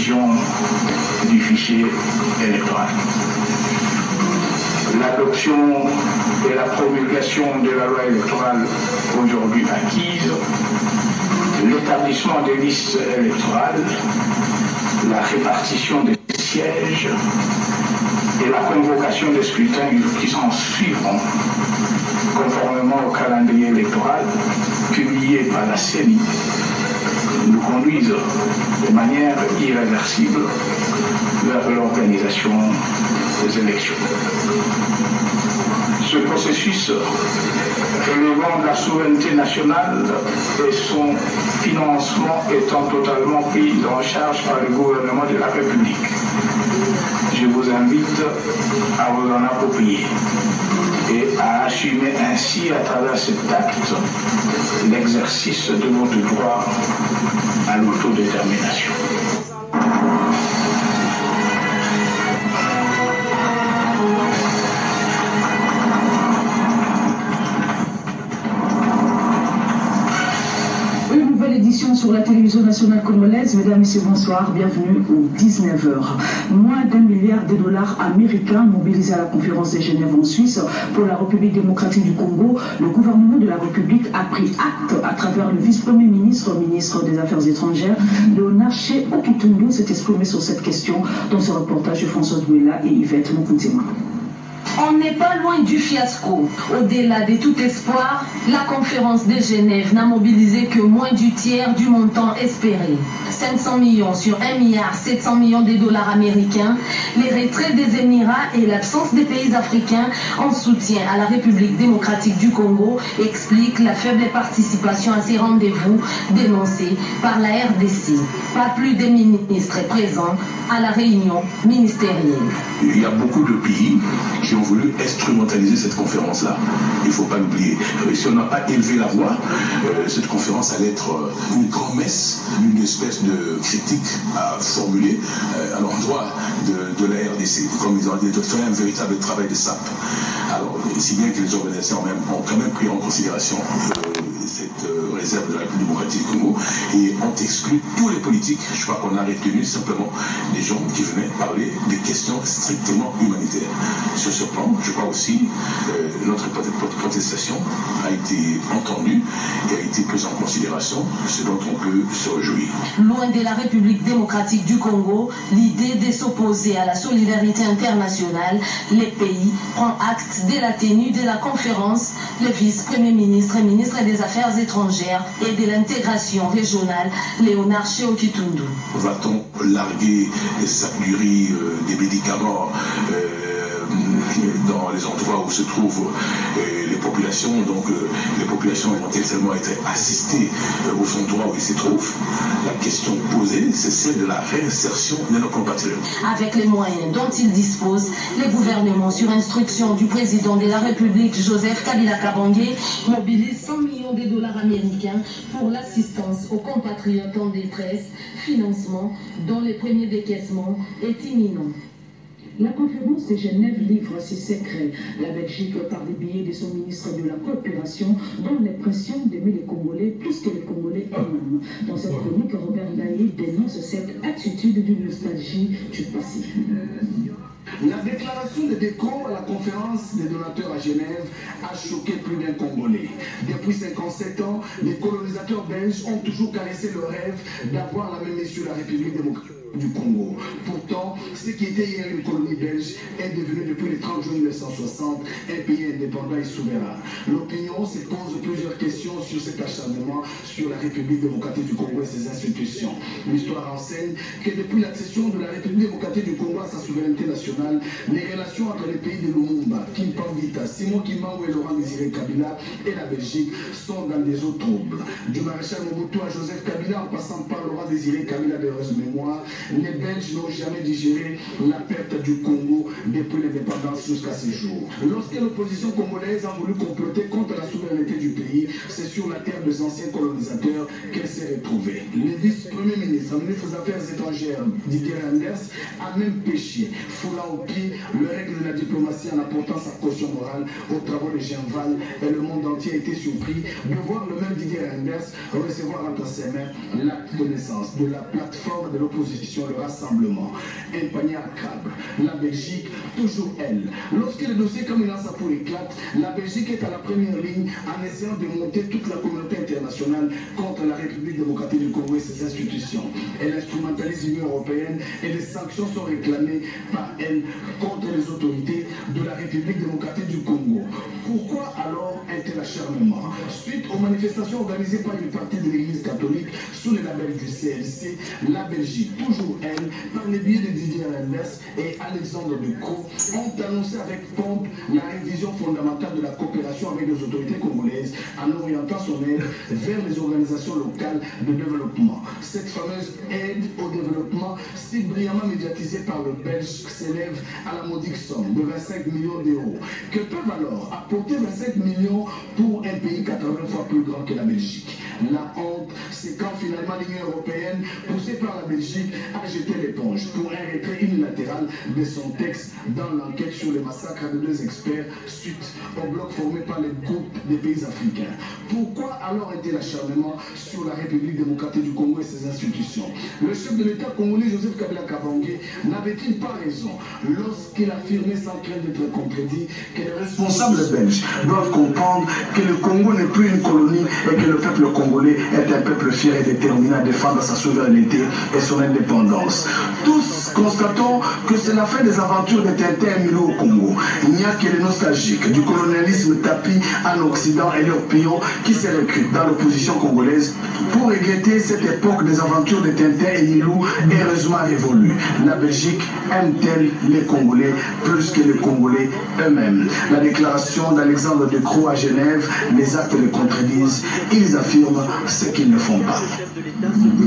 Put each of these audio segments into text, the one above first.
révision du fichier électoral. L'adoption et la promulgation de la loi électorale aujourd'hui acquise, l'établissement des listes électorales, la répartition des sièges et la convocation des scrutins qui s'en suivront, conformément au calendrier électoral publié par la CENI, nous conduisent de manière irréversible vers l'organisation des élections. Ce processus relevant de la souveraineté nationale et son financement étant totalement pris en charge par le gouvernement de la République, je vous invite à vous en approprier et à assumer ainsi à travers cet acte l'exercice de votre droit à l'autodétermination. Édition sur la télévision nationale congolaise. Mesdames et messieurs, bonsoir, bienvenue aux 19h. Moins d'1 milliard de dollars américains mobilisés à la conférence de Genève en Suisse pour la République démocratique du Congo. Le gouvernement de la République a pris acte à travers le vice-premier ministre, ministre des Affaires étrangères, Léonard Okitundu, s'est exprimé sur cette question dans ce reportage de François Douela et Yvette Moukountema. On n'est pas loin du fiasco. Au-delà de tout espoir, la conférence de Genève n'a mobilisé que moins du tiers du montant espéré. 500 millions sur 1 milliard 700 millions de dollars américains, les retraits des Émirats et l'absence des pays africains en soutien à la République démocratique du Congo expliquent la faible participation à ces rendez-vous dénoncés par la RDC. Pas plus de ministres présents à la réunion ministérielle. Il y a beaucoup de pays qui ont voulu instrumentaliser cette conférence-là. Il ne faut pas l'oublier. Si on n'a pas élevé la voix, cette conférence allait être une grand-messe, une espèce de critique à formuler à l'endroit de la RDC. Comme ils ont dit, de faire un véritable travail de sape. Alors, si bien que les organisations ont quand même pris en considération cette réserve de la République démocratique du Congo et ont exclu tous les politiques. Je crois qu'on a retenu simplement des gens qui venaient parler des questions strictement humanitaires. Sur ce plan, je crois aussi notre protestation a été entendue et a été prise en considération, ce dont on peut se réjouir. Loin de la République démocratique du Congo, l'idée de s'opposer à la solidarité internationale, les pays prend acte de la tenue de la conférence. Le vice-premier ministre et ministre des Affaires étrangères et de l'intégration régionale, Léonard Okitundu. Va-t-on larguer des sacs du riz, des médicaments dans les endroits où se trouvent les populations, donc les populations vont-elles seulement être assistées aux endroits où ils se trouvent? La question posée, c'est celle de la réinsertion de nos compatriotes. Avec les moyens dont ils disposent, les gouvernements, sur instruction du président de la République, Joseph Kabila Kabange, mobilisent 100 millions de dollars américains pour l'assistance aux compatriotes en détresse, financement dont le premier décaissement est imminent. La conférence de Genève livre ses secrets. La Belgique, par des billets de son ministre de la Coopération, donne l'impression d'aimer les Congolais plus que les Congolais eux-mêmes. Dans cette chronique, Robert Ndaye dénonce cette attitude d'une nostalgie du passé. La déclaration de décor à la conférence des donateurs à Genève a choqué plus d'un Congolais. Depuis 57 ans, les colonisateurs belges ont toujours caressé le rêve d'avoir la même sur la République démocratique du Congo. Pourtant, ce qui était hier une colonie belge est devenu depuis le 30 juin 1960 un pays indépendant et souverain. L'opinion se pose plusieurs questions sur cet acharnement sur la République démocratique du Congo et ses institutions. L'histoire enseigne que depuis l'accession de la République démocratique du Congo à sa souveraineté nationale, les relations entre les pays de Lumumba, Kimpangita, Simon Kimbangu et Laurent Désiré Kabila et la Belgique sont dans des eaux troubles. Du maréchal Mobutu à Joseph Kabila en passant par Laurent Désiré Kabila de heureuse mémoire, les Belges n'ont jamais digéré déplorer la perte du Congo depuis l'indépendance jusqu'à ce jour. Lorsque l'opposition congolaise a voulu comploter contre la souveraineté du pays, c'est sur la terre des anciens colonisateurs qu'elle s'est retrouvée. Le vice-premier ministre, ministre des Affaires étrangères, Didier Reynders, a même péché, foulant au pied le règle de la diplomatie en apportant sa caution morale aux travaux de Genval, et le monde entier a été surpris de voir le même Didier Reynders recevoir entre ses mains l'acte de naissance de la plateforme de l'opposition, le rassemblement. Un panier à crabe. La Belgique, toujours elle. Lorsque le dossier comme il a sa pour éclate, la Belgique est à la première ligne en essayant de monter toute la communauté internationale contre la République démocratique du Congo et ses institutions. Elle instrumentalise l'Union européenne et les sanctions sont réclamées par elle contre les autorités de la République démocratique du Congo. Pourquoi alors un tel acharnement? Suite aux manifestations organisées par une partie de l'Église catholique sous le label du CLC, la Belgique, toujours elle, par les biais de Didier Reynders et Alexandre De Croo, ont annoncé avec pompe la révision fondamentale de la coopération avec les autorités congolaises en orientant son aide vers les organisations locales de développement. Cette fameuse aide au développement, si brillamment médiatisée par le Belge, s'élève à la modique somme de 25 millions d'euros. Que peuvent alors apporter 25 millions pour un pays 80 fois plus grand que la Belgique? La honte, c'est quand finalement l'Union européenne, poussée par la Belgique, a jeté l'éponge pour un retrait unilatéral de son texte dans l'enquête sur le massacre de 2 experts suite au bloc formé par les groupes des pays africains. Pourquoi alors était l'acharnement sur la République démocratique du Congo et ses institutions? Le chef de l'État congolais, Joseph Kabila Kabange, n'avait-il pas raison lorsqu'il affirmait sans crainte d'être contredit que les responsables belges doivent comprendre que le Congo n'est plus une colonie et que le peuple congolais est un peuple fier et déterminé à défendre sa souveraineté et son indépendance? Tous constatons que c'est la fin des aventures de Tintin et Milou au Congo. Il n'y a que les nostalgiques du colonialisme tapis en Occident et leurs pions qui se recrutent dans l'opposition congolaise pour regretter cette époque des aventures de Tintin et Milou heureusement révolue. La Belgique aime-t-elle les Congolais plus que les Congolais eux-mêmes? La déclaration d'Alexandre De Croo à Genève, les actes le contredisent. Ils affirment ce qu'ils ne font pas.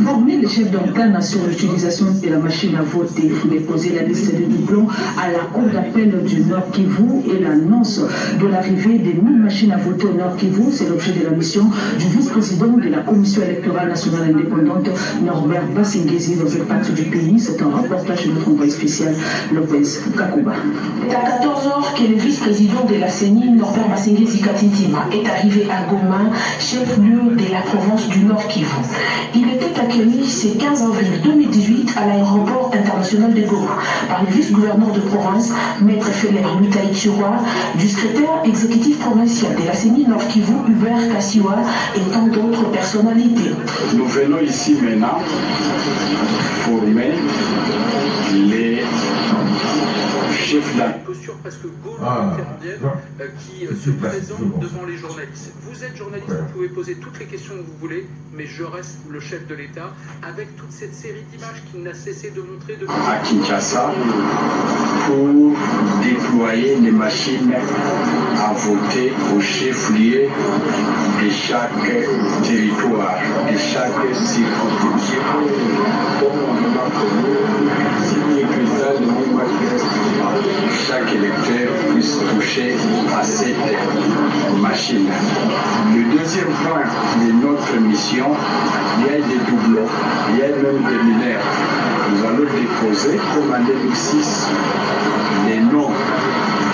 Former les chefs d'organes sur l'utilisation de la machine à voter, il faut déposer la liste de doublons à la Cour d'appel du Nord Kivu et l'annonce de l'arrivée des 1000 machines à voter au Nord Kivu. C'est l'objet de la mission du vice-président de la Commission électorale nationale indépendante, Norbert Basengezi, dans cette partie du pays. C'est un reportage de notre envoyé spécial, Lopez Kakuba. C'est à 14h que le vice-président de la CENI, Norbert Basengezi Katintima, est arrivé à Goma, chef-lieu de la province du Nord Kivu. Il était accueilli ce 15 avril 2018 à l'aéroport international de Goma par le vice-gouverneur de province, Maître Feller Mutaïchirwa, du secrétaire exécutif provincial de la CENI Nord Kivu, Hubert Kassiwa, et tant d'autres personnalités. Nous venons ici maintenant former les chefs d'État. Posture presque gaulo-intermondienne qui se présente devant les journalistes. Vous êtes journaliste, vous pouvez poser toutes les questions que vous voulez, mais je reste le chef de l'État avec toute cette série d'images qu'il n'a cessé de montrer depuis... À Kinshasa pour déployer les machines à voter au chef-lieu de chaque territoire, de chaque circonscription. Chaque électeur puisse toucher à cette machine. Le deuxième point de notre mission, il y a des doublons, il y a même des mineurs. Nous allons déposer, comme en 2006, les noms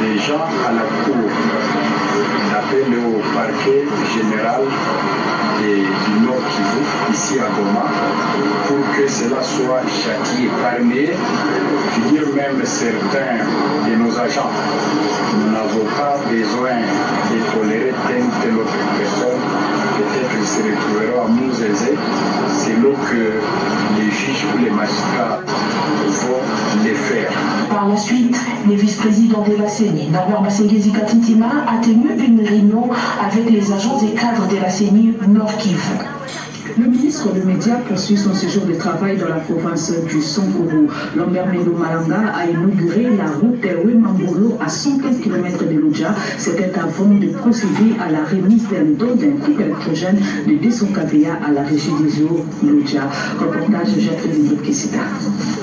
des gens à la cour d'appel au parquet général du Nord Kivu, ici à Goma, pour que cela soit châtié. Parmi eux figurent même certains de nos agents. Nous n'avons pas besoin de tolérer telle autre personne. Peut-être qu'ils se retrouveront à nous aiser selon que les juges ou les magistrats vont les faire. Par la suite, le vice-président de la CENI, Norbert Basengezi Katintima, a tenu une réunion avec les agents et cadres de la CENI Nord Kivu. Le ministre des Médias poursuit son séjour de travail dans la province du Sankuru. Lambert Mendo Malanga a inauguré la route Wemambolo à 115 km de Lodja. C'était avant de procéder à la remise d'un don d'un couple électrogène de 200 kVA à la régie des eaux Lodja. Reportage Jacqueline Kessida.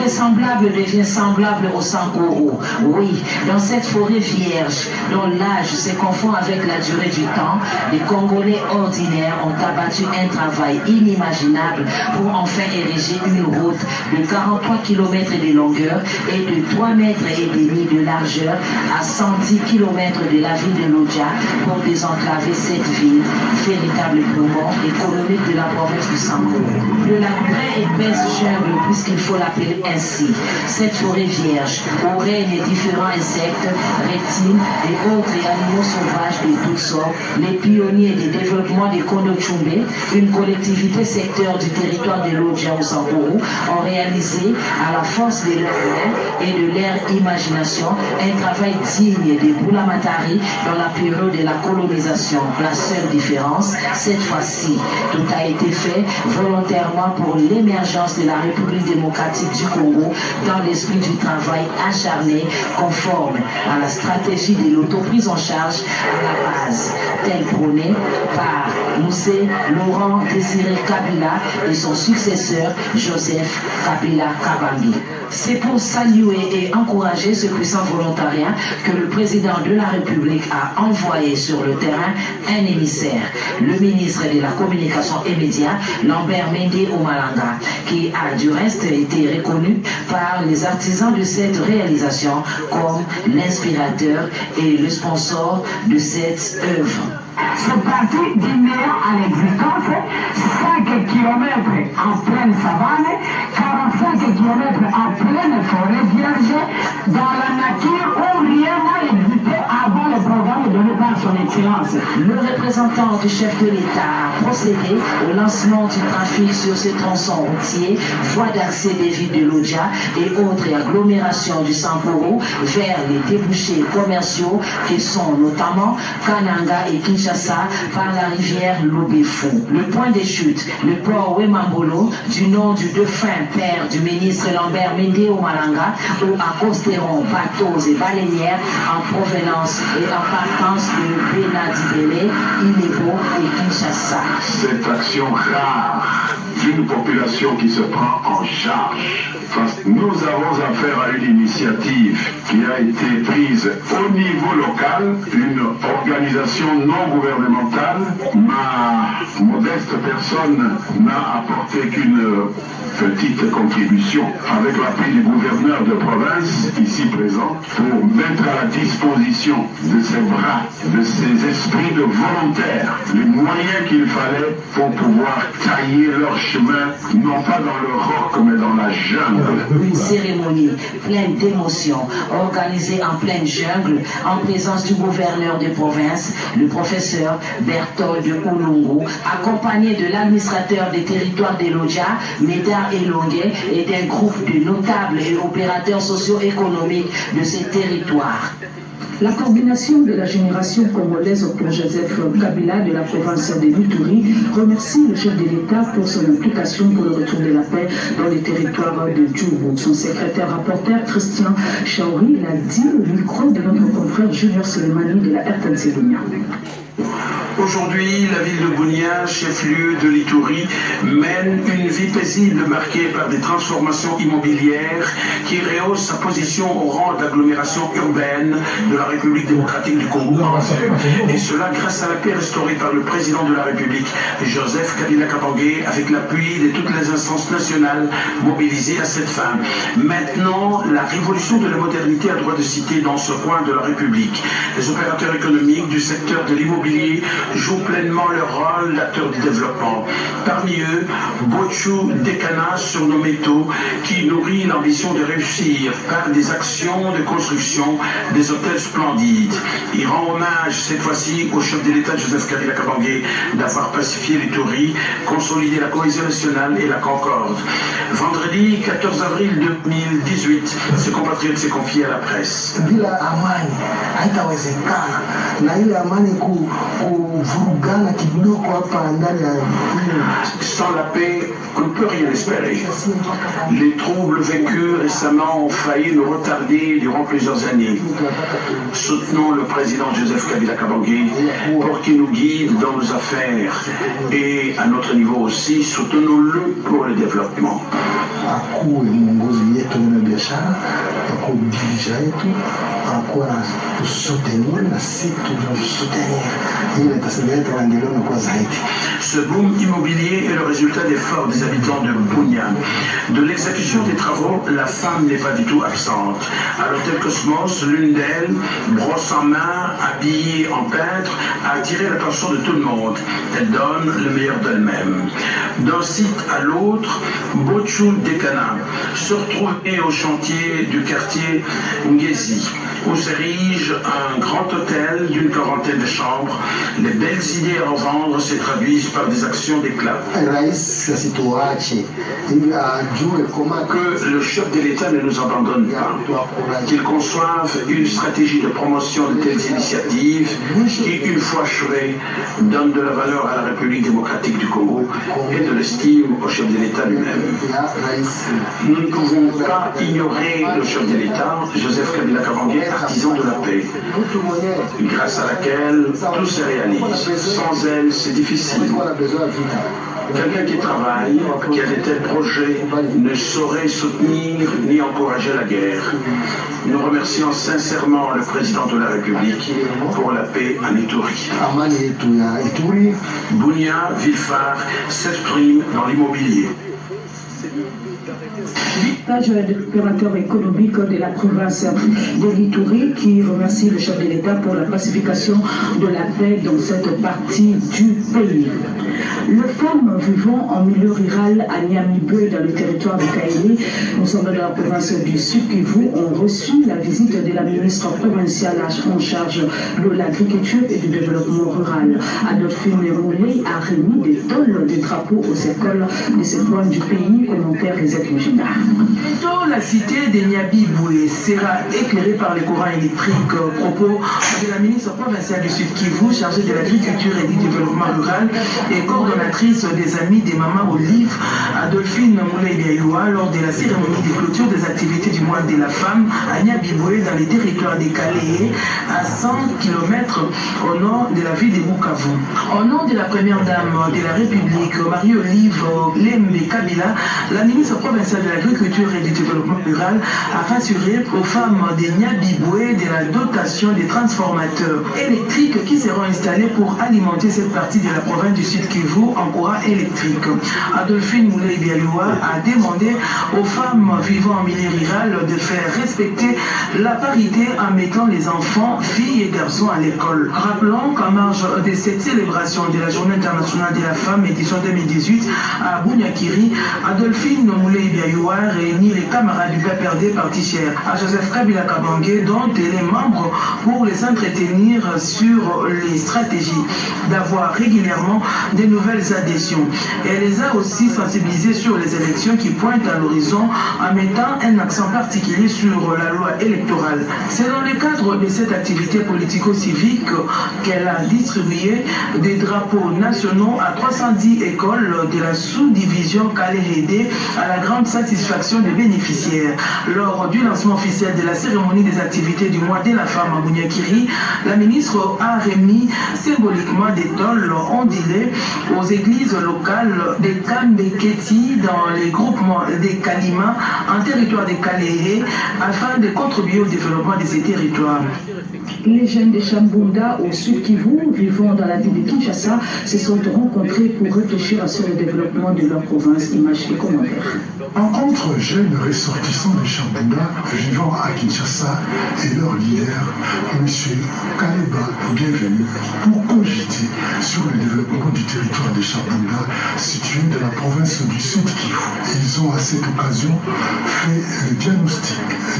Semblable devient semblable au Sankuru. Oui, dans cette forêt vierge, dont l'âge se confond avec la durée du temps, les Congolais ordinaires ont abattu un travail inimaginable pour enfin ériger une route de 43 km de longueur et de 3,5 mètres de largeur à 110 km de la ville de Lodja pour désenclaver cette ville, véritable poumon économique de la province du Sankuru. De la vraie épaisse jungle, puisqu'il faut l'appeler ainsi, cette forêt vierge où règnent différents insectes, reptiles et autres animaux sauvages de toutes sortes, les pionniers du développement des Kondo Tchumbe, une collectivité secteur du territoire de Lodja au Sankuru, ont réalisé à la force de leurs mains et de leur imagination un travail digne des Boulamatari dans la période de la colonisation. La seule différence, cette fois-ci, tout a été fait volontairement pour l'émergence de la République démocratique du Congo dans l'esprit du travail acharné conforme à la stratégie de l'autoprise en charge à la base, telle prônée par Moussé Laurent Désiré Kabila et son successeur Joseph Kabila Kabangi. C'est pour saluer et encourager ce puissant volontariat que le président de la République a envoyé sur le terrain un émissaire, le ministre de la Communication et Médias, Lambert Mende Malanga, qui a du reste été reconnu par les artisans de cette réalisation comme l'inspirateur et le sponsor de cette œuvre. C'est parti d'Inéa à l'existence, 5 km en pleine savane, 45 km en pleine forêt vierge, dans la nature où rien n'a existé avant le programme donné par son Excellence. Le représentant du chef de l'État a procédé au lancement du trafic sur ce tronçon routier, voie d'accès des villes de Lodja et autres agglomérations du Sankuru vers les débouchés commerciaux qui sont notamment Kananga et Kinshasa par la rivière Lobefou. Le point de chute, le port Wemambolo, du nom du défunt père du ministre Lambert Mende Malanga, où accosteront bateaux et baleinières en provenance et en partance de Benadibele, Ilebo et Kinshasa. Cette action rare d'une population qui se prend en charge. Nous avons affaire à une initiative qui a été prise au niveau local, une organisation non gouvernementale. Ma modeste personne n'a apporté qu'une petite contribution avec l'appui du gouverneur de province ici présent pour mettre à la disposition de ces bras, de ces esprits de volontaires, les moyens qu'il fallait pour pouvoir tailler leur chemin, non pas dans le roc mais dans la jungle. Une cérémonie pleine d'émotions, organisée en pleine jungle, en présence du gouverneur de province, le professeur Berthold Oulungu, accompagné de l'administrateur des territoires de Lodja, Médard Elongué, et d'un groupe de notables et opérateurs socio-économiques de ces territoires. La coordination de la génération congolaise pour Joseph Kabila de la province de l'Ituri remercie le chef de l'État pour son implication pour le retour de la paix dans les territoires de Djoubou. Son secrétaire rapporteur Christian Chaouri l'a dit au micro de notre confrère Junior Selemani de la RTNC Bunia. Aujourd'hui, la ville de Bunia, chef-lieu de l'Ituri, mène une vie paisible marquée par des transformations immobilières qui rehaussent sa position au rang d'agglomération urbaine de la République démocratique du Congo. Et cela grâce à la paix restaurée par le président de la République, Joseph Kabila Kabange, avec l'appui de toutes les instances nationales mobilisées à cette fin. Maintenant, la révolution de la modernité a droit de citer dans ce coin de la République. Les opérateurs économiques du secteur de l'immobilier jouent pleinement leur rôle d'acteurs du développement. Parmi eux, Bochou Dekana, surnommé To, qui nourrit l'ambition de réussir par des actions de construction des hôtels splendides. Il rend hommage cette fois-ci au chef de l'État Joseph Kabila Kabange d'avoir pacifié l'Ituri, consolidé la cohésion nationale et la concorde. Vendredi 14 avril 2018, ce compatriote s'est confié à la presse. Bila amani haitawezekana, na ile amani Sans la paix, on ne peut rien espérer. Les troubles vécus récemment ont failli nous retarder durant plusieurs années. Soutenons le président Joseph Kabila Kabange pour qu'il nous guide dans nos affaires et à notre niveau aussi, soutenons-le pour le développement. Ce boom immobilier est le résultat d'efforts des habitants de Bunia. De l'exécution des travaux, la femme n'est pas du tout absente. À l'hôtel Cosmos, l'une d'elles, brosse en main, habillée en peintre, a attiré l'attention de tout le monde. Elle donne le meilleur d'elle-même. D'un site à l'autre, Bochou Dekana se retrouvait au chantier du quartier Ngezi, où s'érige un grand hôtel d'une quarantaine de chambres. Les belles idées à revendre se traduisent par des actions d'éclat. Que le chef de l'État ne nous abandonne pas, qu'il conçoive une stratégie de promotion de telles initiatives qui, une fois achevées, donne de la valeur à la République démocratique du Congo et de l'estime au chef de l'État lui-même. Nous ne pouvons pas ignorer le chef de l'État, Joseph Kabila Kabange, artisan de la paix, grâce à laquelle tout se réalise. Sans elle, c'est difficile. Quelqu'un qui travaille, qui a de tels projets, ne saurait soutenir ni encourager la guerre. Nous remercions sincèrement le président de la République pour la paix en Ituri. Bunia, Villefar s'exprime dans l'immobilier. L'opérateur économique de la province de l'Ituri qui remercie le chef de l'État pour la pacification de la paix dans cette partie du pays. Les femmes vivant en milieu rural à Niamibwe dans le territoire de Kaélé, nous sommes dans la province du Sud Kivu, ont reçu la visite de la ministre provinciale en charge de l'agriculture et du développement rural. Adolphine Moulay a remis des tonnes de drapeaux aux écoles de ce point du pays, commentaire Isaac Mujina. La cité de Niamibwe sera éclairée par les courants électriques. Propos de la ministre provinciale du Sud Kivu, chargée de l'agriculture et du développement rural et coordonnatrice des Amis des Mamans Olive, Adolphine Moulay-Biayoua, lors de la cérémonie de clôture des activités du mois de la femme à Niamibwe, dans les territoires des Kaléé, à 100 km au nord de la ville de Bukavu. Au nom de la première dame de la République, Marie-Olive Lembe Kabila, la ministre provinciale de l'agriculture et du développement rural a rassuré aux femmes de Niamibwe de la dotation des transformateurs électriques qui seront installés pour alimenter cette partie de la province du Sud Kivu en courant électrique. Adolphine Moulay-Biayoua a demandé aux femmes vivant en milieu rural de faire respecter la parité en mettant les enfants, filles et garçons à l'école. Rappelons qu'en marge de cette célébration de la Journée internationale de la femme édition 2018 à Bunyakiri, Adolphine Moulay-Biayoua réunit les camarades du PPRD parti cher à Joseph Kabila Kabange, dont elle est membre, pour les entretenir sur les stratégies d'avoir régulièrement des nouvelles adhésions. Elle les a aussi sensibilisés sur les élections qui pointent à l'horizon en mettant un accent particulier sur la loi électorale. C'est dans le cadre de cette activité politico-civique qu'elle a distribué des drapeaux nationaux à 310 écoles de la sous-division Kaléhédé à la grande satisfaction des bénéficiaires. Lors du lancement officiel de la cérémonie des activités du mois de la femme à Bunyakiri, la ministre a remis symboliquement des tôles ondulées aux églises locales de Kambeketi dans les groupements des Kalima en territoire des Kaléhé afin de contribuer au développement de ces territoires. Les jeunes de Chambunda au Sud Kivu, vivant dans la ville de Kinshasa, se sont rencontrés pour réfléchir sur le développement de leur province. Images et commentaires. Rencontre jeunes ressortissants de Chambunda vivant à Kinshasa et leur leader, M. Kaleba, bienvenue pour cogiter sur le développement du territoire de Chambunda situé dans la province du Sud Kivu. Ils ont à cette occasion fait le diagnostic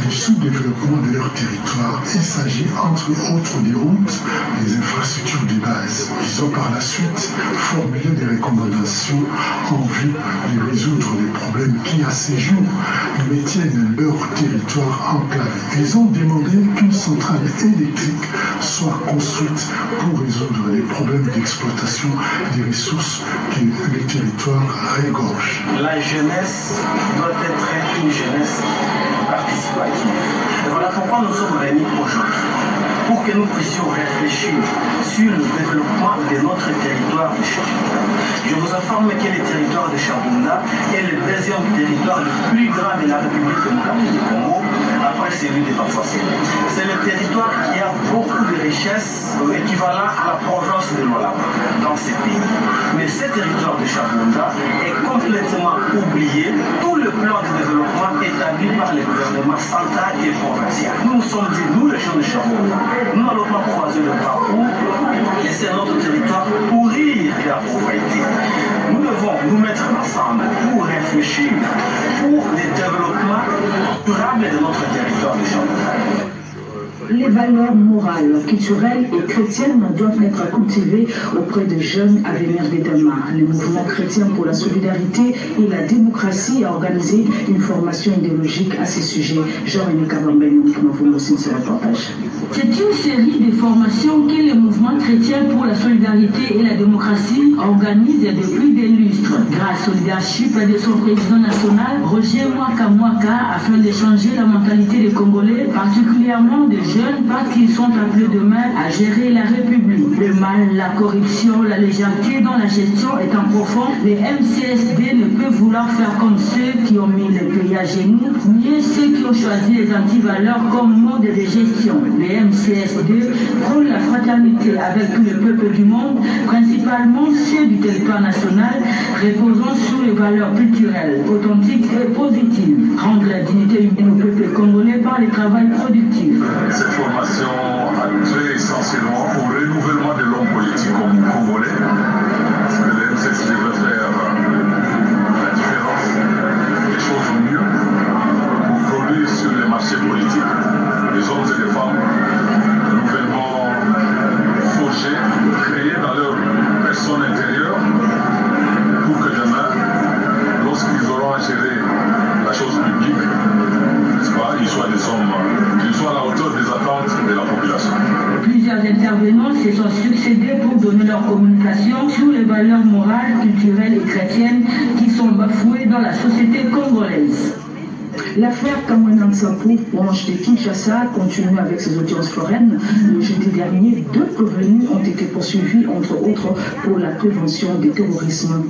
du sous-développement de leur territoire. Il s'agit entre autres des routes, des infrastructures de base. Ils ont par la suite formulé des recommandations en vue de résoudre les problèmes qui à ces jours maintiennent leur territoire enclavé. Ils ont demandé qu'une centrale électrique soit construite pour résoudre les problèmes d'exploitation des ressources que le territoire regorge. La jeunesse doit être une jeunesse participative. Et voilà pourquoi nous sommes réunis aujourd'hui, pour que nous puissions réfléchir sur le développement de notre territoire de Chabunda. Je vous informe que le territoire de Chabunda est le deuxième territoire le plus grand de la République démocratique du Congo, après celui de Bafouassé. C'est le territoire qui a beaucoup de richesses équivalent à la province de Lualaba dans ce pays. Mais ce territoire de Chabunda est complètement oublié. Tout le plan de développement établi par le gouvernement central et provincial. Nous nous sommes dit, nous les gens de Chabunda, nous n'allons pas croiser le bras pour laisser notre territoire pourrir de la pauvreté. Nous devons nous mettre ensemble pour réfléchir pour le développement durable de notre territoire de Chabunda. Les valeurs morales, culturelles et chrétiennes doivent être cultivées auprès des jeunes à venir de demain. Le mouvement chrétien pour la solidarité et la démocratie a organisé une formation idéologique à ce sujet. Jean-René Kabamben, nous aussi ce reportage. C'est une série de formations que le mouvement chrétien pour la solidarité et la démocratie organise depuis des lustres, grâce au leadership de son président national, Roger Mwaka, afin de changer la mentalité des Congolais, particulièrement des jeunes, parce qu'ils sont appelés demain à gérer la République. Le mal, la corruption, la légèreté dans la gestion étant profond, les MCSD ne peuvent vouloir faire comme ceux qui ont mis le pays à genoux, ni ceux qui ont choisi les antivaleurs comme mode de gestion. Les MCSD prônent la fraternité avec tout le peuple du monde, principalement ceux du territoire national, reposant sur les valeurs culturelles, authentiques et positives. Rendre la dignité humaine au peuple congolais par le travail productif. Cette formation a trait essentiellement au renouvellement de l'homme politique congolais, parce que le MCSD veut faire la différence, des choses au mieux, pour produire sur les marchés politiques les hommes et les femmes nouvellement fauchés, créés dans leur personne intérieure, pour que demain, lorsqu'ils auront à gérer la chose publique, n'est-ce pas, ils soient des hommes, qu'ils soient à la hauteur des attentes de la population. Plusieurs intervenants se sont succédés pour donner leur communication sur les valeurs morales, culturelles et chrétiennes qui sont bafouées dans la société congolaise. L'affaire Kamwena Nsapu, branche de Kinshasa, continue avec ses audiences foraines. Le jeudi dernier, 2 prévenus ont été poursuivis, entre autres, pour la prévention du terrorisme.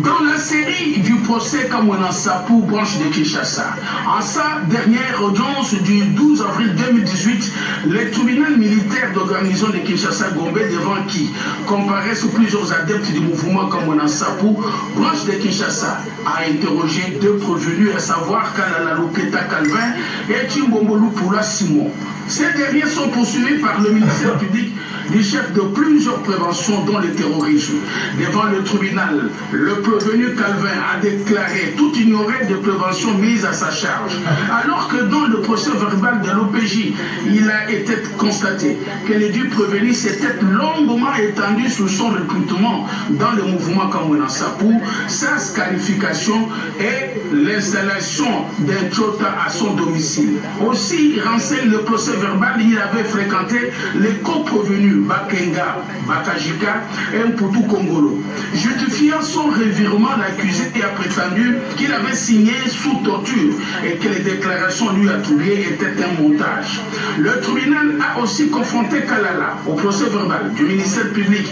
Dans la série du procès Kamwena Nsapu, branche de Kinshasa, en sa dernière audience du 12 avril 2018, le tribunal militaire de garnison de Kinshasa-Gombe, devant qui comparaissent plusieurs adeptes du mouvement Kamwena Nsapu, branche de Kinshasa, a interrogé 2 prévenus, à savoir Kalala Luketa Calvin et Chimbombo Pula Simon. Ces derniers sont poursuivis par le ministère public du chef de plusieurs préventions dont le terrorisme. Devant le tribunal, le prévenu Calvin a déclaré tout ignorer de prévention mise à sa charge, alors que dans le procès verbal de l'OPJ, il a été constaté que le dit prévenu s'était longuement étendu sur son recrutement dans le mouvement Kamwena Nsapu, sa qualification et l'installation d'un Chota à son domicile. Aussi, renseigne le procès verbal, il avait fréquenté les co-prévenus Bakenga, Bakajika et Mputu Kongolo. Justifiant son revirement, l'accusé a prétendu qu'il avait signé sous torture et que les déclarations lui attribuées étaient un montage. Le tribunal a aussi confronté Kalala au procès verbal du ministère public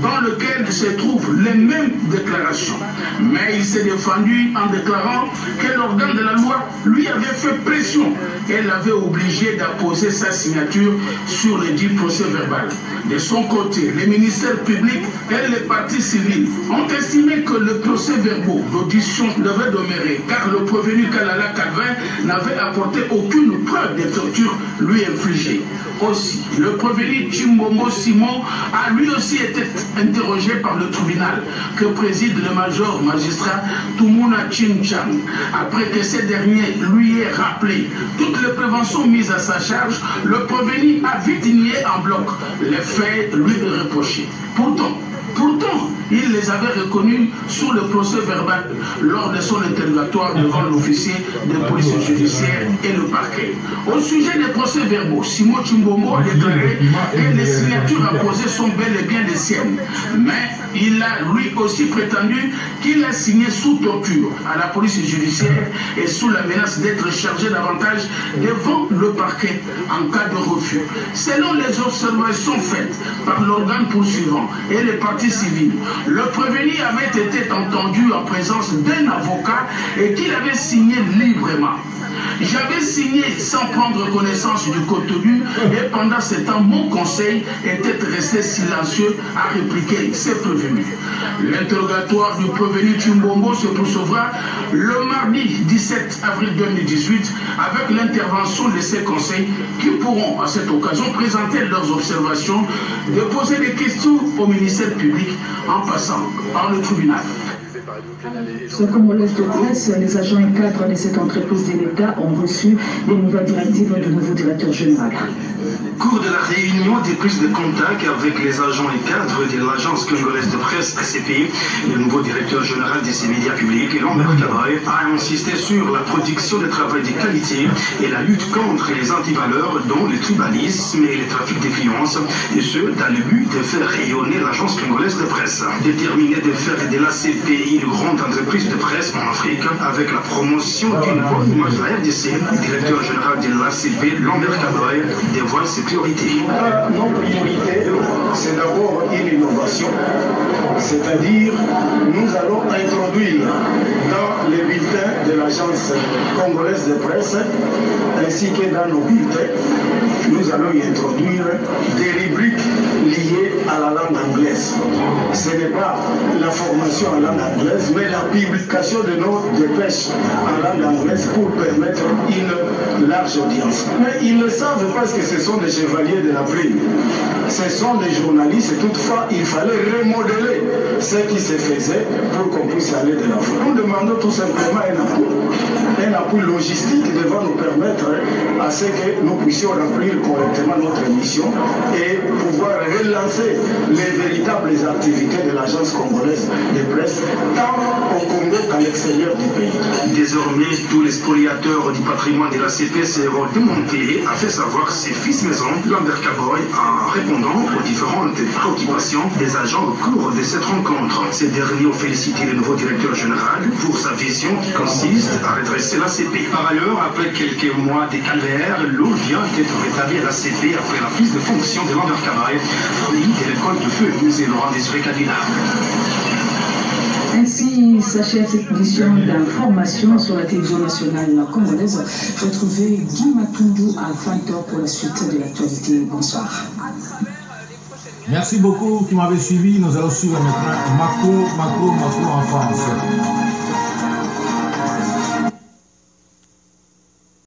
dans lequel se trouvent les mêmes déclarations. Mais il s'est défendu en déclarant que l'organe de la loi lui avait fait pression et l'avait obligé d'apposer sa signature sur le dit procès verbal. De son côté, le ministère public et les partis civils ont estimé que le procès verbal d'audition devait demeurer car le prévenu Kalala Calvin n'avait apporté aucune preuve de torture lui infligée. Aussi, le prévenu Chimbombo Simon a lui aussi été interrogé par le tribunal que préside le major magistrat Tumuna Chinchang. Après que ce dernier lui ait rappelé toutes les préventions mises à sa charge, le prévenu a vite nié en bloc les faits lui reprochés. Pourtant, Il les avait reconnus sous le procès verbal lors de son interrogatoire devant l'officier de police judiciaire et le parquet. Au sujet des procès-verbaux, Simon Chimbombo a déclaré que les signatures apposées sont bel et bien les siennes. Mais il a lui aussi prétendu qu'il a signé sous torture à la police judiciaire et sous la menace d'être chargé davantage devant le parquet en cas de refus. Selon les observations faites par l'organe poursuivant et les parties civiles, le prévenu avait été entendu en présence d'un avocat et qu'il avait signé librement. J'avais signé sans prendre connaissance du contenu et pendant ce temps, mon conseil était resté silencieux à répliquer, c'est prévenu. L'interrogatoire du prévenu Chimbombo se poursuivra le mardi 17 avril 2018 avec l'intervention de ces conseils qui pourront à cette occasion présenter leurs observations, de poser des questions au ministère public en passant par le tribunal. Comme on laisse de presse, les agents et cadres de cette entreprise de l'État ont reçu les nouvelles directives du nouveau directeur général. Cours de la réunion des prises de contact avec les agents et cadres de l'agence congolaise de presse ACP, le nouveau directeur général de ces médias publics, Lambert Cabaret, a insisté sur la production de travail de qualité et la lutte contre les antivaleurs, dont le tribalisme et le trafic d'influence, et ce, dans le but de faire rayonner l'agence congolaise de presse. Déterminé de faire de l'ACP une grande entreprise de presse en Afrique, avec la promotion d'une bonne image de la RDC, le directeur général de l'ACP, Lambert Cabaret, dévoile ses priorités. Nos priorités, c'est d'abord une innovation, c'est-à-dire nous allons introduire dans les bulletins de l'agence congolaise de presse ainsi que dans nos bulletins, nous allons y introduire des rubriques liées à la langue anglaise. Ce n'est pas la formation en langue anglaise, mais la publication de nos dépêches en langue anglaise pour permettre une large audience. Mais ils ne savent pas que ce sont des chevaliers de la prime. Ce sont des journalistes et toutefois il fallait remodeler ce qui se faisait pour qu'on puisse aller de l'avant. Nous demandons tout simplement un appui logistique qui va nous permettre à ce que nous puissions remplir correctement notre mission et pouvoir relancer les véritables activités de l'agence congolaise de presse tant au Congo qu'à l'extérieur du pays. Désormais, tous les spoliateurs du patrimoine de la CP seront démontés, a fait savoir ses fils maison, Lambert Caboy, en répondant aux différentes préoccupations des agents au cours de cette rencontre. Ces derniers ont félicité le nouveau directeur général pour sa vision qui consiste à redresser la CP. Par ailleurs, après quelques mois de calvaire, l'eau vient d'être rétablie à la CP après la prise de fonction de Lambert Caboy, fruit de l'école de feu musée Laurent Désiré Kabila. Ainsi s'achève cette édition d'information sur la télévision nationale congolaise. Retrouvez Guy Matundu à 20h pour la suite de l'actualité. Bonsoir. Merci beaucoup qui m'avez suivi. Nous allons suivre maintenant Macro en France.